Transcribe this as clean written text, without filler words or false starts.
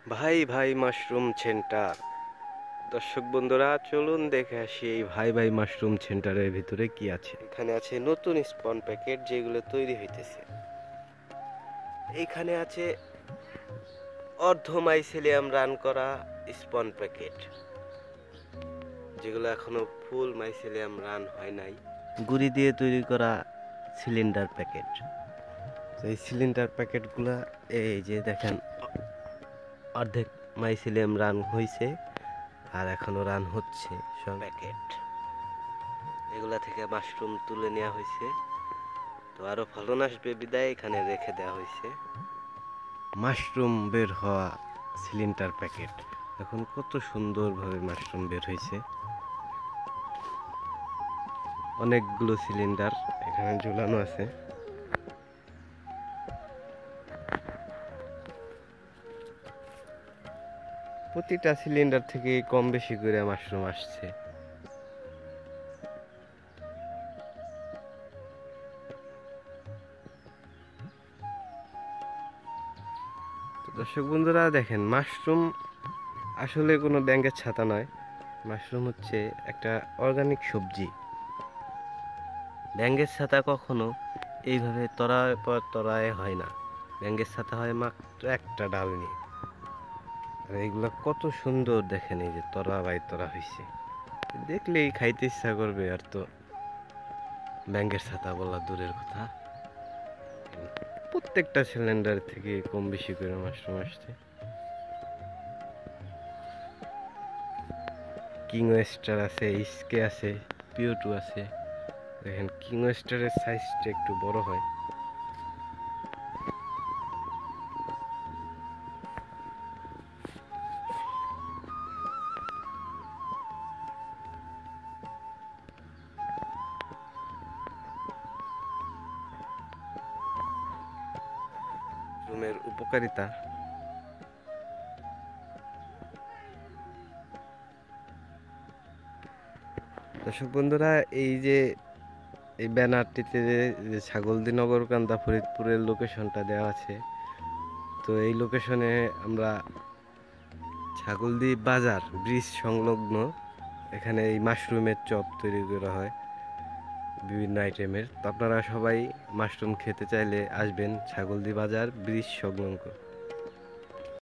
ভাই ভাই mushroom centre. দর্শক বন্ধুরা, চলুন দেখে আসি এই ভাই ভাই মাশরুম সেন্টারের ভিতরে কি আছে। এখানে আছে নতুন স্পন প্যাকেট যেগুলো তৈরি হইতেছে। এইখানে আছে অর্ধ মাইসেলিয়াম রান করা স্পন প্যাকেট, যেগুলো এখনো ফুল মাইসেলিয়াম রান হয় নাই। গুড়ি দিয়ে তৈরি করা সিলিন্ডার প্যাকেট। এই সিলিন্ডার প্যাকেটগুলা এই যে দেখেন, অর্ধেক মাইসেলিয়াম রান হয়েছে আর এখনো রান হচ্ছে সব প্যাকেট। এগুলা থেকে মাশরুম তুলে নেওয়া হয়েছে, তো আরো ফলন আসবে বিদায় এখানে রেখে দেওয়া হয়েছে। মাশরুম বের হওয়া সিলিন্ডার প্যাকেট, এখন কত সুন্দরভাবে মাশরুম বের হয়েছে। অনেকগুলো সিলিন্ডার এখানে ঝুলানো আছে। প্রতিটা সিলিন্ডার থেকে কম বেশি করে মাশরুম আসছে। দর্শক বন্ধুরা দেখেন, মাশরুম আসলে কোনো ব্যাঙের ছাতা নয়। মাশরুম হচ্ছে একটা অর্গানিক সবজি। ব্যাঙের ছাতা কখনো এইভাবে তরায় পর তরায় হয় না। ব্যাঙের ছাতা হয় মাত্র একটা ডাল নিয়ে। আর এইগুলো কত সুন্দর দেখেন, এই যে তরা বাই তরা হয়েছে, দেখলেই খাইতে ইচ্ছা করবে। আর তো ব্যাঙের ছাতা বলা দূরের কথা, প্রত্যেকটা সিলিন্ডার থেকে কম বেশি করে মাশরুম আসছে। কিং ওয়েস্টার আছে, ইসকে আছে, পিও2 আছে। দেখেন কিং ওয়েস্টারের সাইজটা একটু বড় হয়। মাশরুমের উপকারিতা। দর্শক বন্ধুরা, এই যে এই ব্যানারটিতে যে ছাগলদী নগরকান্দা ফরিদপুরের লোকেশনটা দেওয়া আছে, তো এই লোকেশনে আমরা ছাগলদী বাজার ব্রিজ সংলগ্ন, এখানে এই মাশরুমের চপ তৈরি করা হয় বিভিন্ন আইটেমের। তো আপনারা সবাই মাশরুম খেতে চাইলে আসবেন ছাগলদী বাজার ব্রিজ সংলগ্ন।